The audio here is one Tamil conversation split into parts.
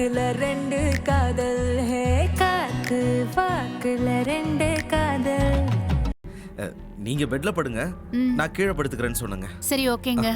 மூக்குல ரெண்டு காதல், ஹே காத்து வாக்குல ரெண்டு காதல். நீங்க பெட்ல படுங்க, நான் கீழே படுத்துக்கிறேன்னு சொன்னேங்க. சரி ஓகேங்க.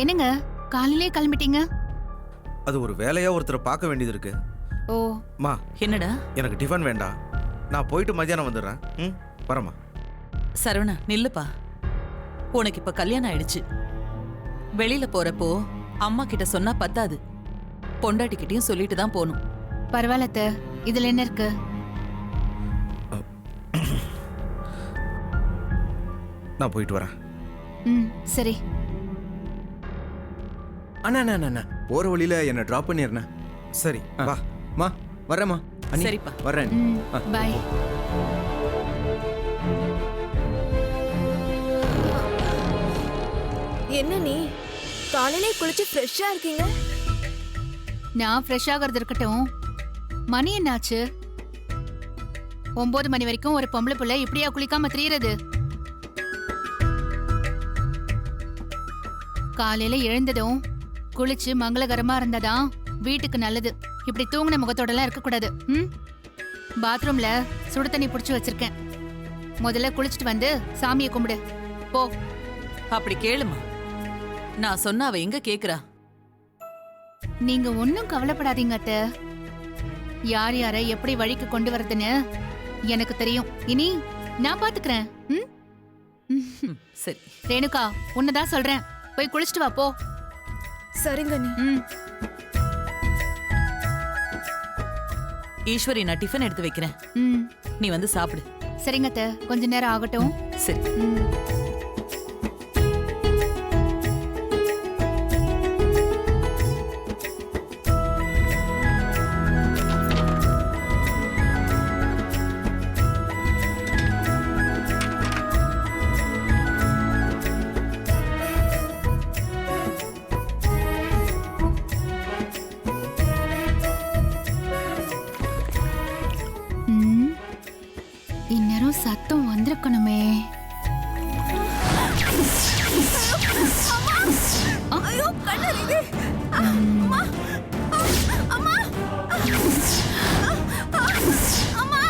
என்னங்க காலையிலே கிளம்பிட்டீங்க? அது ஒரு வேலையா ஒருத்தரை பார்க்க வேண்டியது இருக்கு. ஓ மா, என்னடா? எனக்கு டிஃபன் வேண்டாம், நான் போயிட்டு மத்தியானம் வந்துடுறேன். வரமா. சரவணா நில்லுப்பா. உனக்கு இப்ப கல்யாணம் ஆயிடுச்சு. வெளியில போறப்போ அம்மா கிட்ட சொன்னா பத்தாது, பொண்டாட்டி கிட்டயும் சொல்லிட்டு தான் போகணும். பரவாயில்ல, இதுல என்ன இருக்கு? நான் போயிட்டு வரேன். சரி. அண்ணா அண்ணா அண்ணா போற வழியில என்ன டிராப் பண்ணிடுறேன். சரி வா. மா வரேம்மா. சரிப்பா வரேன். பாய். என்ன நீ காலையிலே குளிச்சு ஃப்ரெஷ்ஷா இருக்கீங்க? நான் ஃப்ரெஷ் ஆகிறது இருக்கட்டும், மணி என்னாச்சு? 9 மணி வரைக்கும் ஒரு பொம்பளை புள்ள இப்படியா குளிக்காம திரியறது? காலையில எழுந்ததும் குளிச்சு மங்களகரமா இருந்தாதான் வீட்டுக்கு நல்லது. இப்படி தூங்கின முகத்தோட எல்லாம் இருக்க கூடாது. பாத்ரூம்ல சுடு தண்ணி புடிச்சு வச்சிருக்கேன், முதல்ல குளிச்சுட்டு வந்து சாமியை கும்பிடு போ. அப்படி கேளுமா, நான் சொன்ன அவ எங்க கேக்குறா? நீங்க ஒன்னும் கவலைப்படாதீங்க அத்தை. யார் யாரை எப்படி வழிக்கு கொண்டு வரதுன்னு எனக்கு தெரியும். இனி நான் பாத்துக்கிறேன். சரி ரேணுகா, உன்னதான் சொல்றேன், போய் குளிச்சுட்டு வா போ. சரிங்க நீ. ஈஸ்வரி, நான் டிஃபன் எடுத்து வைக்கிறேன், நீ வந்து சாப்பிடு. சரிங்க அத்தை, கொஞ்ச நேரம் ஆகட்டும். சரி. இந்நேரம் சத்தம் வந்திருக்கணுமே. ஐயோ கண்ணறிது. அம்மா அம்மா அம்மா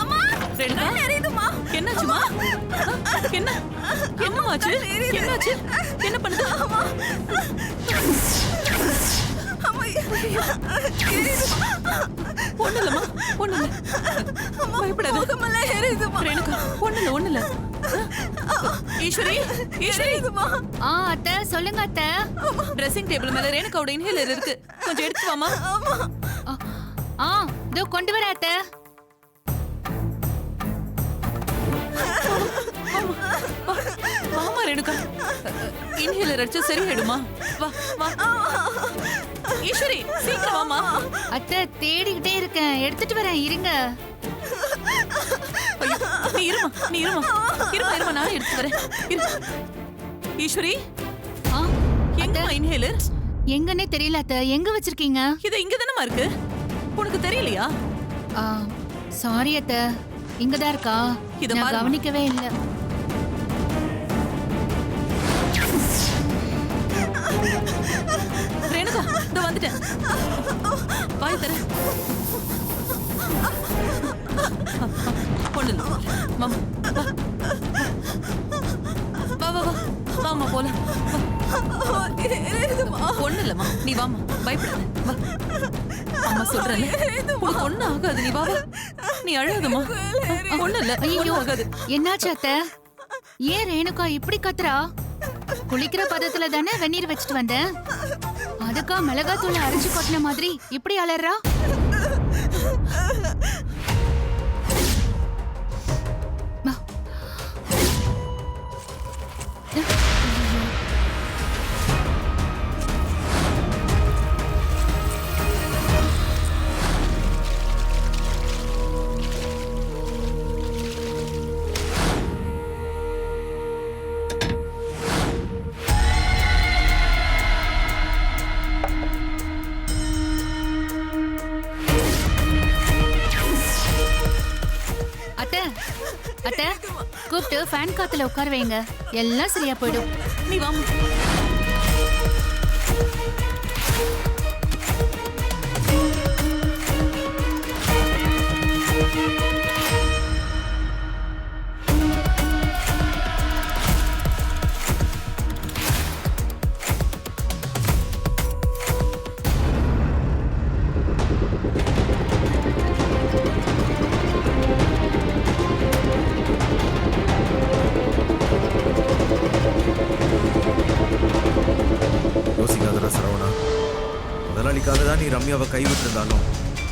அம்மா கண்ணறிதுமா. என்னாச்சுமா? என்ன என்னமாச்சு? என்னாச்சு? என்ன பண்ணுது? அம்மா ஒண்ணுலமா, ஒண்ணுல, பயப்படாத. ரேணுகா, ஒண்ணுல. ஈஸ்வரி, ஈஸ்வரி. அத்தை சொல்லுங்க அத்தை. ட்ரெஸ்ஸிங் டேபிள் மேல ரேணுகாவோட இன்ஹேலர் இருக்கு, கொஞ்சம் எடுத்து வாமா. இதோ கொண்டு வர அத்தை. வாமா ரேணுகா, இன்ஹேலர் அடிச்சா சரியாயிடுமா? வா வா. ஈஸ்வரி, சீக்கிரம் வாமா. அத்தை தேடிக்கிட்டே இருக்கேன், எடுத்துட்டு வரேன், இருங்க. நீ இருமா, நான் எடுத்து வரேன். ஈஸ்வரி, எங்கம்மா இன்ஹேலர்? எங்கன்னே தெரியல அத்தை, எங்க வச்சிருக்கீங்க? இது இங்க தானமா இருக்கு, உனக்கு தெரியலையா? சாரி அத்தை, இங்கதான் இருக்கா? நான் கவனிக்கவே இல்ல. வந்துட்டேன். வாய் தர. பொண்ணு மாமா வா வா வா வாமா போலாம். பொண்ணு இல்லம்மா, நீ வாமா, பயப்படாத வா. அம்மா சொல்றேன், உனக்கு ஒண்ணு ஆகாது, நீ வா வா. நீ அழாதம்மா, ஒண்ணு இல்ல, ஐயோ ஆகாது. என்னாச்சு அத்தை? ஏன் ரேணுகா இப்படி கத்துறா? குளிக்கிற பதத்துல தானே வெந்நீர் வச்சுட்டு வந்தேன். அதுக்கா மிளகாத்தூளை அரைச்சு கொட்டின மாதிரி இப்படி அலறா? அத்தை அத்தை, கூப்பிட்டு ஃபேன் காத்துல உட்கார வைங்க, எல்லாம் சரியா போயிடும். நீ வாமா. யோசிக்காதடா சரவணா. முதலாளிக்காக தான் நீ ரம்யாவை கைவிட்டிருந்தாலும்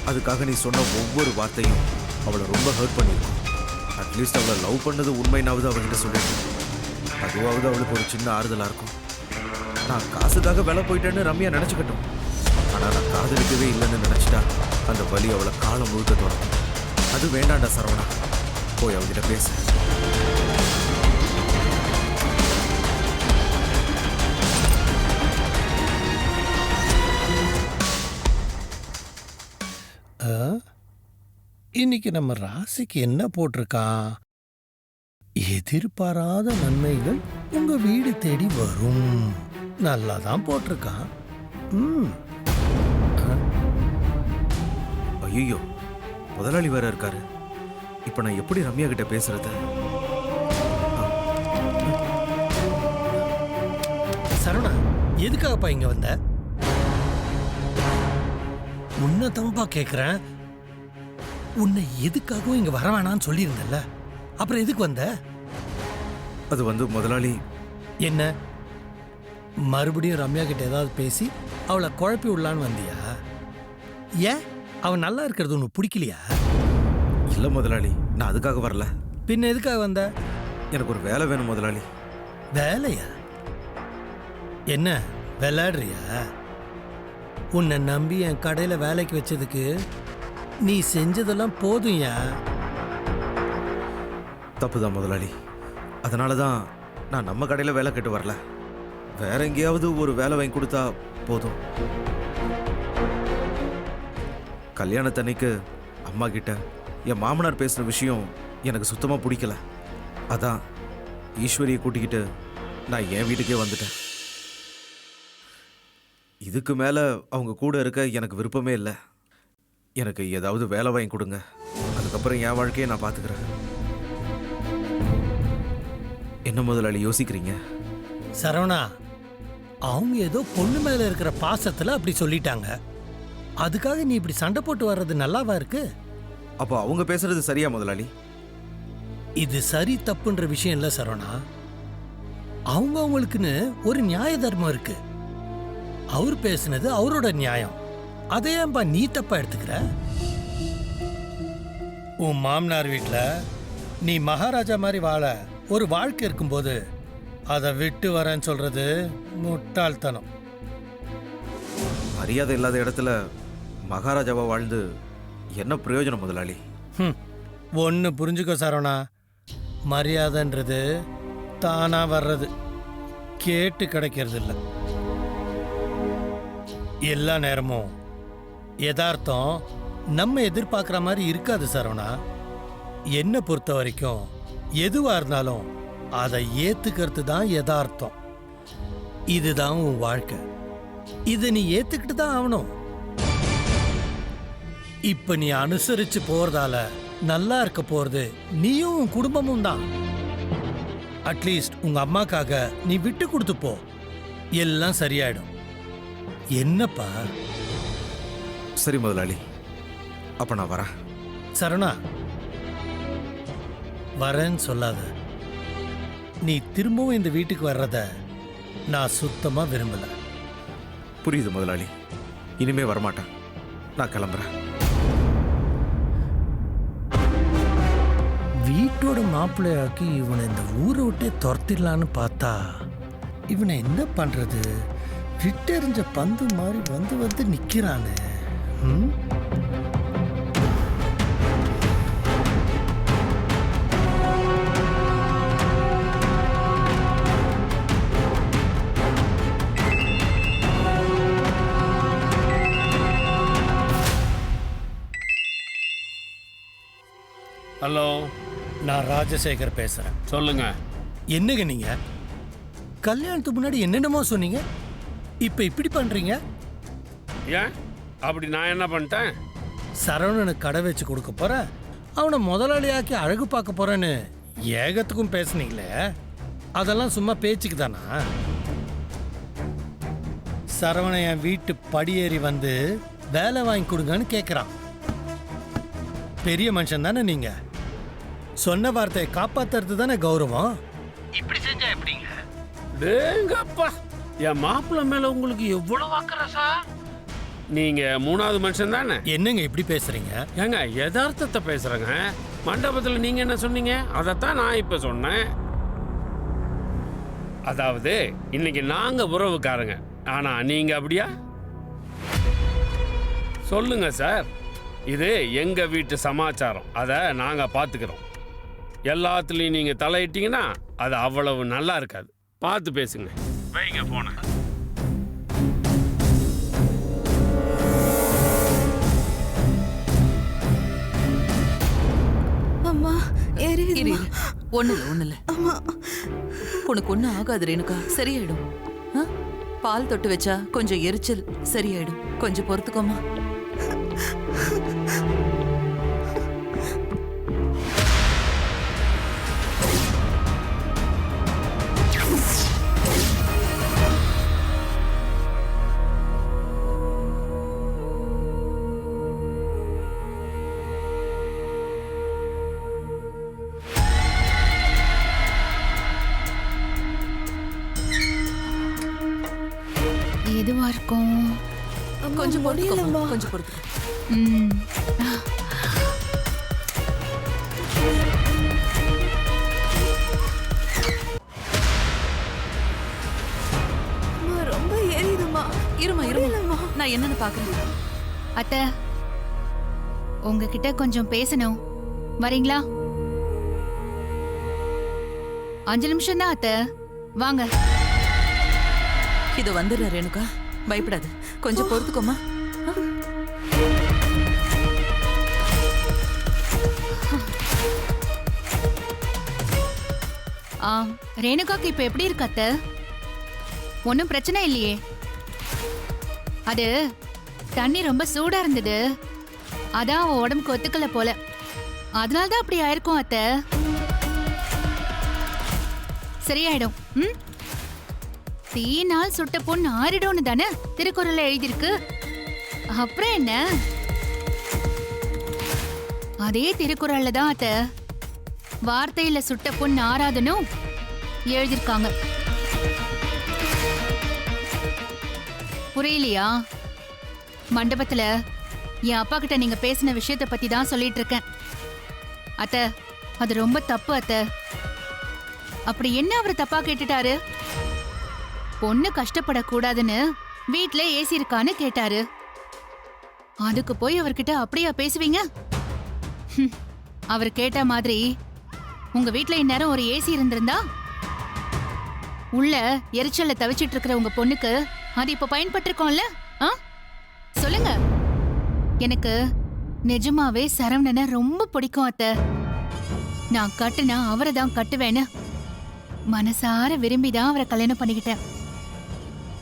அதுக்காக நீ சொன்ன ஒவ்வொரு வார்த்தையும் அவளை ரொம்ப ஹர்ட் பண்ணியிருக்கும். அட்லீஸ்ட் அவளை லவ் பண்ணது உண்மைனாவது அவகிட்ட சொல்லிட்டு அதுவாவது அவளுக்கு ஒரு சின்ன ஆறுதலாக இருக்கும். நான் காசுக்காக விலை போயிட்டேன்னு ரம்யா நினச்சிக்கட்டும். ஆனால் நான் காதலிக்கவே இல்லைன்னு நினச்சிட்டா அந்த வலி அவளை காலம் முழுக்க தொடரும். அது வேண்டாண்டா சரவணா, போய் அவகிட்ட பேசு. இன்னைக்கு நம்ம ராசிக்கு என்ன போட்டிருக்கான்? எதிர்பாராத நன்மைகள் உங்க வீடு தேடி வரும். நல்லா தான் போட்டிருக்கான். ஐயோ, முதலாளி வேற இருக்காரு. இப்ப நான் எப்படி ரம்யா கிட்ட பேசுறது? சரவணா, எதுக்காகப்பா இங்க வந்த? உன்னதம்பா கேக்குறேன். உன்னை எதுக்காகவும் இங்க வர வேணான்னு சொல்லியிருந்தல்ல, அப்புறம் எதுக்கு வந்த? அது வந்து முதலாளி. என்ன மறுபடியும் ரம்யா கிட்ட ஏதாவது பேசி அவளை குழப்பி விடலான்னு வந்தியா? ஏன் அவன் நல்லா இருக்கிறது உனக்கு பிடிக்கலையா? இல்ல முதலாளி, நான் அதுக்காக வரல. பின்ன எதுக்காக வந்த? எனக்கு ஒரு வேலை வேணும் முதலாளி. வேலையா? என்ன விளையாடுறியா? உன்னை நம்பி என் கடையில வேலைக்கு வச்சதுக்கு நீ செஞ்சதெல்லாம் போதும்யா. தப்புதான் முதலாளி. அதனால தான் நான் நம்ம கடையில் வேலை கேட்டு வரல. வேற எங்கேயாவது ஒரு வேலை வாங்கி கொடுத்தா போதும். கல்யாணத்தன்னைக்கு அம்மா கிட்ட என் மாமனார் பேசுன விஷயம் எனக்கு சுத்தமாக பிடிக்கல. அதான் ஈஸ்வரியை கூட்டிக்கிட்டு நான் என் வீட்டுக்கே வந்துட்டேன். இதுக்கு மேலே அவங்க கூட இருக்க எனக்கு விருப்பமே இல்லை. எனக்கு ஏதாவது வேலை வாங்கி கொடுங்க, அதுக்கப்புறம் என் வாழ்க்கையை நான் பார்த்துக்கிறேன். என்ன முதலாளி யோசிக்கிறீங்க? சரவணா, அவங்க ஏதோ பொண்ணு மேல இருக்கிற பாசத்துல அப்படி சொல்லிட்டாங்க. அதுக்காக நீ இப்படி சண்டை போட்டு வர்றது நல்லாவா இருக்கு? அப்போ அவங்க பேசுறது சரியா முதலாளி? இது சரி தப்புன்ற விஷயம் இல்ல சரவணா. அவங்களுக்குன்னு ஒரு நியாய தர்மம் இருக்கு. அவர் பேசுனது அவரோட நியாயம். அதை ஏன்பா நீ தப்பா எடுத்துக்கிற? உன் மாமனார் வீட்டுல நீ மகாராஜா மாதிரி வாழ ஒரு வாழ்க்கை இருக்கும்போது அதை விட்டு வரேன்னு சொல்றது முட்டாள்தனம். மரியாதை இல்லாத இடத்துல மகாராஜாவா வாழ்ந்து என்ன பிரயோஜனம் முதலாளி? ஒன்று புரிஞ்சுக்கோ சரவணா, மரியாதைன்றது தானா வர்றது, கேட்டு கிடைக்கிறது இல்லை. எல்லா நேரமும் யதார்த்தம் நம்ம எதிர்பார்க்குற மாதிரி இருக்காது சரவணா. என்னை பொறுத்த வரைக்கும் எதுவா இருந்தாலும் அதை ஏத்துக்கிறது தான் யதார்த்தம். இதுதான் உன் வாழ்க்கை. இதை நீ ஏத்துக்கிட்டு தான் ஆகணும். இப்ப நீ அனுசரிச்சு போறதால நல்லா இருக்க போறது நீயும் உன் குடும்பமும் தான். அட்லீஸ்ட் உங்க அம்மாக்காக நீ விட்டு கொடுத்து போ, எல்லாம் சரியாயிடும். என்னப்பா? சரி முதலாளி, அப்ப நான் வரேன். சரவணா, வரேன்னு சொல்லாத. நீ திரும்பவும் இந்த வீட்டுக்கு வர்றத நான் சுத்தமா விரும்பல. புரியுது முதலாளி, இனிமே வரமாட்டேன். நான் கிளம்புறேன். வீட்டோட மாப்பிள்ளையாக்கி இவனை இந்த ஊரை விட்டே துரத்திடலான்னு பார்த்தா இவனை என்ன பண்றது? விட்டெறிஞ்ச பந்து மாதிரி வந்து வந்து நிக்கிறானே. ம்? ஹலோ, நான் ராஜசேகர் பேசுறேன். சொல்லுங்க. என்னங்க நீங்க கல்யாணத்துக்கு முன்னாடி என்னென்னமோ சொன்னீங்க, இப்ப இப்படி பண்றீங்க? ஏன் அப்படி நான் என்ன பண்ணிட்டேன்? சரவணனுக்கு கடை வச்சு கொடுக்க போறேன், அவனை முதலாளியாக்கி அழகு பார்க்க போறேன்னு ஏகத்துக்கும் பேசுனீங்களே, அதெல்லாம் சும்மா பேச்சுக்கு தானா? சரவணன் என் வீட்டு படியேறி வந்து வேலை வாங்கி கொடுங்கன்னு கேட்குறான். பெரிய மனுஷன் தானே நீங்க, சொன்ன வார்த்தையை காப்பாத்துறது தானே கௌரவம். இப்படி செஞ்சா எப்படிங்க? டேங்கப்பா, என் மாப்பிள்ளை மேல உங்களுக்கு எவ்வளவு அக்கறசா? நீங்க மூணாவது மனுஷன் தானே? என்னங்க இப்படி பேசுறீங்க? ஏங்க யதார்த்தத்தை பேசுறேங்க. மண்டபத்தில் நீங்க என்ன சொன்னீங்க, அதைத்தான் நான் இப்ப சொன்னேன். அதாவது இன்னைக்கு நாங்க உறவுக்காரங்க, ஆனா நீங்க அப்படியா? சொல்லுங்க சார், இது எங்க வீட்டு சமாச்சாரம், அதை நாங்க பாத்துக்கிறோம். எல்லாத்துலயும் நீங்க தலையிட்டீங்கன்னா அது அவ்வளவு நல்லா இருக்காது. பார்த்து பேசுங்க. வைங்க போன. அம்மா இரு, ஒண்ணு இல்ல. உனக்கு ஒண்ணு ஆகாது ரேணுகா, சரியாயிடும். ஆ? பால் தொட்டு வச்சா கொஞ்சம் எரிச்சல், சரியாயிடும். கொஞ்சம் பொறுத்துக்கோமா. எதுவா இருக்கும்? கொஞ்சம் பொறுத்துக்கோமா, முடியலம்மா. கொஞ்சம் பொறுத்துக்கோ. ம். அம்மா ரொம்ப எரியுதுமா. இருமா, நான் என்னன்னு பாக்குறேன். அத்தை, உங்ககிட்ட கொஞ்சம் பேசணும், வரீங்களா? 5 நிமிஷம் தான் அத்தை, வாங்க. இது வந்துடுற ரேணுகா, பயப்படாது. கொஞ்சம் பொறுத்துக்கோமா. ரேணுகாக்கு இப்ப எப்படி இருக்கு அத்தை? ஒன்னும் பிரச்சனை இல்லையே? அது தண்ணி ரொம்ப சூடா இருந்தது, அதான் அவ உடம்புக்கு ஒத்துக்கல போல, அதனாலதான் அப்படி ஆயிருக்கும் அத்தை. சரியாயிடும். ம், தீனால் சுட்ட பொண்ணு ஆறிடும்னு தானே திருக்குறள்ல எழுதியிருக்கு. அப்புறம் என்ன? அதே திருக்குறள்ல தான் அத்தை வார்த்தையில சுட்ட பொண்ணு ஆறாதுன்னு எழுதியிருக்காங்க. புரியலையா? மண்டபத்துல என் அப்பா கிட்ட நீங்க பேசின விஷயத்த பத்தி தான் சொல்லிட்டு இருக்கேன். அத்தை, அது ரொம்ப தப்பு அத்தை. அப்படி என்ன அவர் தப்பா கேட்டுட்டாரு? பொண்ணு கஷ்டப்படக்கூடாதுன்னு வீட்ல ஏசி இருக்கான்னு கேட்டாரு. அதுக்கு போய் அவர்கிட்ட அப்படியா பேசுவீங்க? அவர் கேட்ட மாதிரி உங்க வீட்ல இந்நேரம் ஒரு ஏசி இருந்திருந்தா உள்ள எரிச்சல்ல தவிச்சிட்டு இருக்கிற உங்க பொண்ணுக்கு அது இப்ப பயன்பட்டிருக்கோம்ல? சொல்லுங்க. எனக்கு நிஜமாவே சரவணனை ரொம்ப பிடிக்கும் அத்தை. நான் கட்டுனா அவரை தான் கட்டுவேன்னு மனசார விரும்பிதான் அவரை கல்யாணம் பண்ணிக்கிட்டேன்.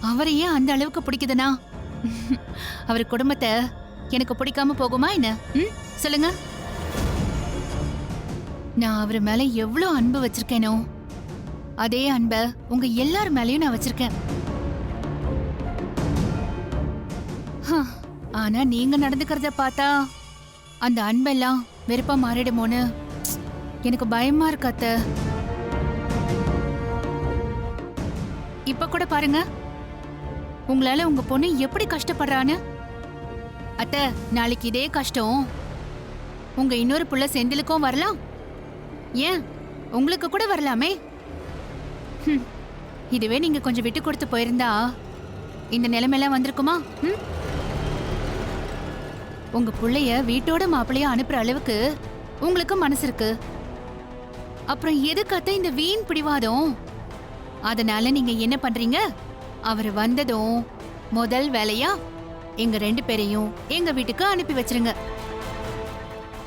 அவரையே அந்த அளவுக்கு பிடிக்குதுன்னா அவர் குடும்பத்தை எனக்கு பிடிக்காம போகுமா என்ன? சொல்லுங்க. நான் அவர் மேல எவ்வளவு அன்பு வச்சிருக்கேனோ அதே அன்பை உங்க எல்லார் மேலயும் நான் வச்சிருக்கேன். ஆனா நீங்க நடந்துக்கிறத பார்த்தா அந்த அன்பெல்லாம் வெறுப்பா மாறிடுமோன்னு எனக்கு பயமா இருக்கு அத்தை. இப்ப கூட பாருங்க, உங்களால உங்க பொண்ணு எப்படி கஷ்டப்படுறான்னு. அத்தை, நாளைக்கு இதே கஷ்டம் உங்க இன்னொரு புள்ள செந்திலுக்கும் வரலாம், ஏன் உங்களுக்கு கூட வரலாமே. இதுவே நீங்க கொஞ்சம் விட்டு கொடுத்து போயிருந்தா இந்த நிலைமையெல்லாம் வந்திருக்குமா? உங்க புள்ளைய வீட்டோட மாப்பிள்ளைய அனுப்புற அளவுக்கு உங்களுக்கு மனசு இருக்கு. அப்புறம் எதுக்காத்த இந்த வீண் பிடிவாதம்? அதனால நீங்க என்ன பண்றீங்க, அவர் வந்ததும் முதல் வேலையா எங்க 2 பேரையும் எங்க வீட்டுக்கு அனுப்பி வச்சிருங்க.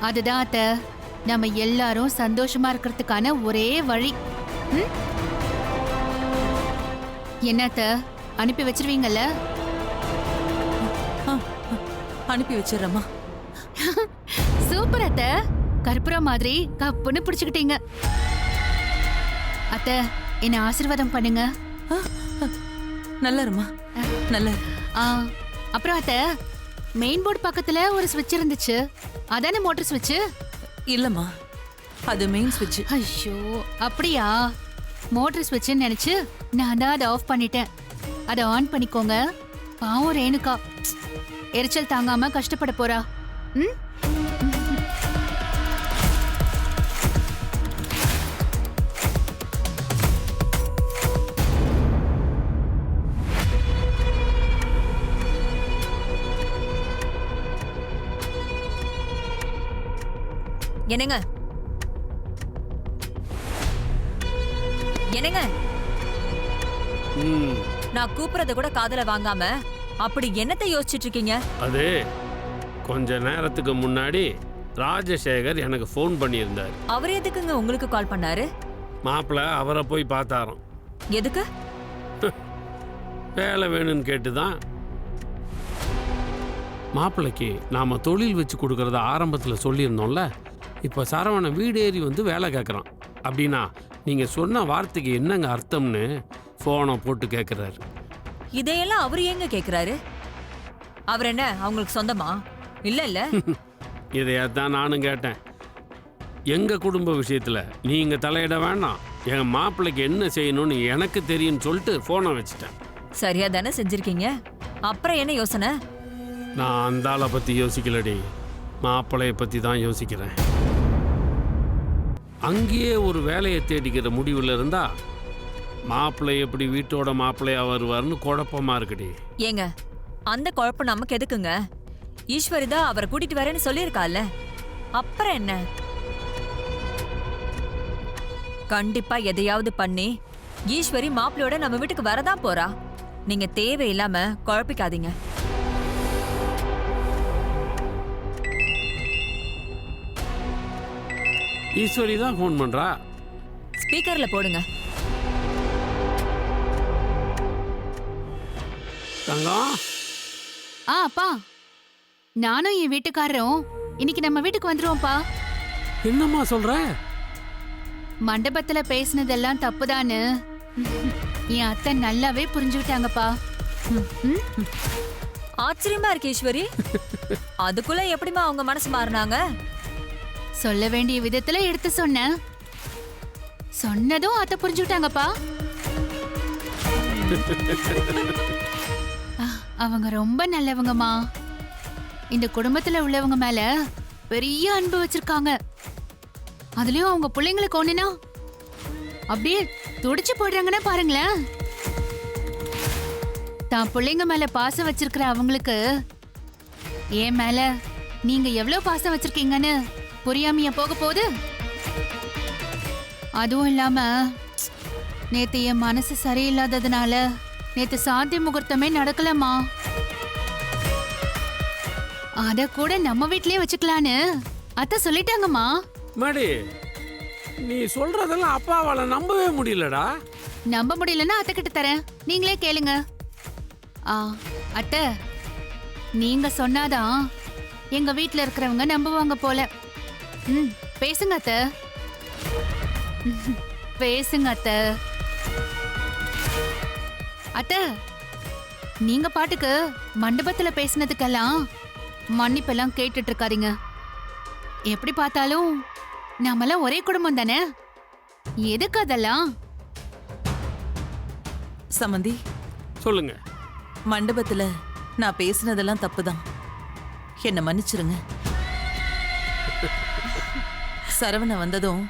அதுதான் அத்த நம்ம எல்லாரும் சந்தோஷமா இருக்கிறதுக்கான ஒரே வழி. என்னத்த அனுப்பி வச்சிருவீங்கல்ல? அனுப்பி வச்சிடறேம்மா. சூப்பர் அத்த, கற்பூரம் மாதிரி கப்புன்னு பிடிச்சுக்கிட்டீங்க. அத்த, என்ன ஆசீர்வாதம் பண்ணுங்க. நல்லா இருமா, நல்லா இரு. அப்புறம் அத்த, மெயின் போர்டு பக்கத்துல ஒரு ஸ்விட்ச் இருந்துச்சு, அதானே மோட்டர் ஸ்விட்ச்? இல்லம்மா, அது மெயின் ஸ்விட்ச். ஐயோ, அப்படியா? மோட்டர் ஸ்விட்ச்னு நினைச்சு நான் தான் அதை ஆஃப் பண்ணிட்டேன். அதை ஆன் பண்ணிக்கோங்க. பாவம் ரேணுகா எரிச்சல் தாங்காம கஷ்டப்பட போறா. என்னங்க என்னங்க, நான் கூப்பிடுறத கூட காதுல வாங்காம அப்படி என்னத்தை யோசிச்சுட்டு இருக்கீங்க? அது கொஞ்ச நேரத்துக்கு முன்னாடி ராஜசேகர் எனக்கு ஃபோன் பண்ணியிருந்தார். அவர் எதுக்குங்க உங்களுக்கு கால் பண்ணாரு? மாப்பிள்ள அவரை போய் பார்த்தாராம். எதுக்கு? வேலை வேணும்னு கேட்டுதான். மாப்பிள்ளைக்கு நாம தொழில் வச்சு கொடுக்கறத ஆரம்பத்தில் சொல்லியிருந்தோம்ல, இப்போ சரவணன் வீடு ஏறி வந்து வேலை கேட்குறான். அப்படின்னா நீங்கள் சொன்ன வார்த்தைக்கு என்னங்க அர்த்தம்னு ஃபோனை போட்டு கேட்குறாரு. இதையெல்லாம் அவர் ஏங்க கேட்குறாரு? அவர் என்ன அவங்களுக்கு சொந்தமா? இல்லை இல்லை. இதையத்தான் நானும் கேட்டேன். எங்கள் குடும்ப விஷயத்தில் நீங்கள் தலையிட வேண்டாம், என் மாப்பிள்ளைக்கு என்ன செய்யணும்னு எனக்கு தெரியும்னு சொல்லிட்டு ஃபோனை வச்சுட்டேன். சரியா தானே செஞ்சிருக்கீங்க. அப்புறம் என்ன யோசனை? நான் அந்த ஆளை பற்றி யோசிக்கலடி, மாப்பிள்ளையை பற்றி தான் யோசிக்கிறேன். அங்கேயே ஒரு வேலையை தேடிக்கிற முடிவில் இருந்தா மாப்பிள்ளை எப்படி வீட்டோட மாப்பிள்ளையா வருவார்னு குழப்பமா இருக்குடி. ஏங்க, அந்த குழப்பம் நமக்கு எதுக்குங்க? ஈஸ்வரிதா அவரை கூட்டிட்டு வரேன்னு சொல்லியிருக்கால, அப்புறம் என்ன? கண்டிப்பா எதையாவது பண்ணி ஈஸ்வரி மாப்பிள்ளையோட நம்ம வீட்டுக்கு வரதான் போறா. நீங்க தேவையில்லாம குழப்பிக்காதீங்க. ஈஸ்வரி தான் ஃபோன் பண்றா. ஸ்பீக்கர்ல போடுங்க. தங்கம். அப்பா, நானும் என் வீட்டுக்காரரும் இன்னைக்கு நம்ம வீட்டுக்கு வந்துருவோம்ப்பா. என்னம்மா சொல்ற? மண்டபத்துல பேசினதெல்லாம் தப்புதான்னு என் அத்தை நல்லாவே புரிஞ்சுக்கிட்டாங்கப்பா. ஆச்சரியமா இருக்கு ஈஸ்வரி. அதுக்குள்ள எப்படிமா அவங்க மனசு மாறினாங்க? சொல்ல வேண்டிய விதத்துல எடுத்து சொன்னேன், சொன்னதும் அத்தை புரிஞ்சுக்கிட்டாங்கப்பா. அவங்க ரொம்ப நல்லவங்கம்மா. இந்த குடும்பத்துல உள்ளவங்க மேல பெரிய அன்பு வச்சிருக்காங்க. அதுலயும் அவங்க பிள்ளைங்களுக்கு ஒண்ணுனா அப்படியே துடிச்சு போடுறாங்கன்னா பாருங்களேன். தான் பிள்ளைங்க மேல பாசம் வச்சிருக்கிற அவங்களுக்கு என் மேல நீங்க எவ்வளவு பாசம் வச்சிருக்கீங்கன்னு புரியாமையா போக போகுது. அதுவும் இல்லாம நேத்து என் மனசு சரியில்லாததுனால நேத்து சாந்தி முகூர்த்தமே நடக்கலம்மா. அத கூட நம்ம வீட்லயே வச்சுக்கலான்னு அத்தை சொல்லிட்டாங்கம்மா. மாடி, நீ சொல்றதெல்லாம் அப்பாவால நம்பவே முடியலடா. நம்ப முடியலன்னா அத்தை கிட்ட தரேன், நீங்களே கேளுங்க. ஆ அத்தை, நீங்க சொன்னாதான் எங்க வீட்ல இருக்கிறவங்க நம்புவாங்க போல. ம், பேசுங்க அத்தை. பேசுங்க அத்தை. அத்தை, நீங்க பாட்டுக்கு மண்டபத்துல பேசினதுக்கெல்லாம் மன்னிப்பெல்லாம் கேட்டுட்டு இருக்காதீங்க. எப்படி பார்த்தாலும் நாமெல்லாம் ஒரே குடும்பம் தானே, எதுக்கு அதெல்லாம்? சமந்தி, சொல்லுங்க. மண்டபத்துல நான் பேசினதெல்லாம் தப்புதான். என்ன மன்னிச்சிருங்க. சரவண வந்ததும்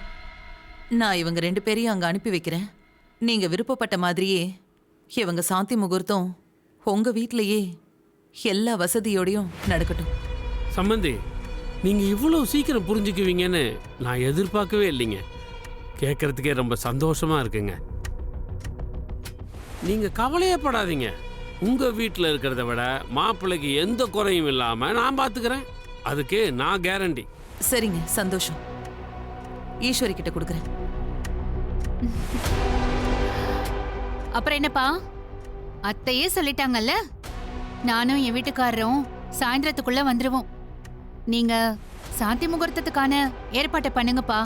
நான் இவங்க 2 பேரையும் அங்க அனுப்பி வைக்கிறேன். நீங்க விருப்பப்பட்ட மாதிரியே இவங்க சாந்தி முகூர்த்தம் உங்க வீட்லயே எல்லா வசதியோடையும் நடக்கட்டும். சம்பந்தி, நீங்க இவ்வளவு சீக்கிரம் புரிஞ்சுக்குவீங்கன்னு நான் எதிர்பார்க்கவே இல்லைங்க. கேட்கறதுக்கே ரொம்ப சந்தோஷமா இருக்குங்க. நீங்க கவலையப்படாதீங்க. உங்க வீட்டில் இருக்கிறத விட மாப்பிள்ளைக்கு எந்த குறையும் இல்லாம நான் பார்த்துக்கிறேன். அதுக்கு நான் கேரண்டி. சரிங்க, சந்தோஷம். ஈஸ்வரி கிட்ட கொடுக்குறேன். அப்புறம் என்னப்பா, அத்தையே சொல்லிட்டாங்கல்ல, நானும் என் வீட்டுக்காரரும் சாயந்தரத்துக்குள்ள வந்துருவோம். நீங்க சாந்தி முகூர்த்தத்துக்கான ஏற்பாட்டை பண்ணுங்கப்பா.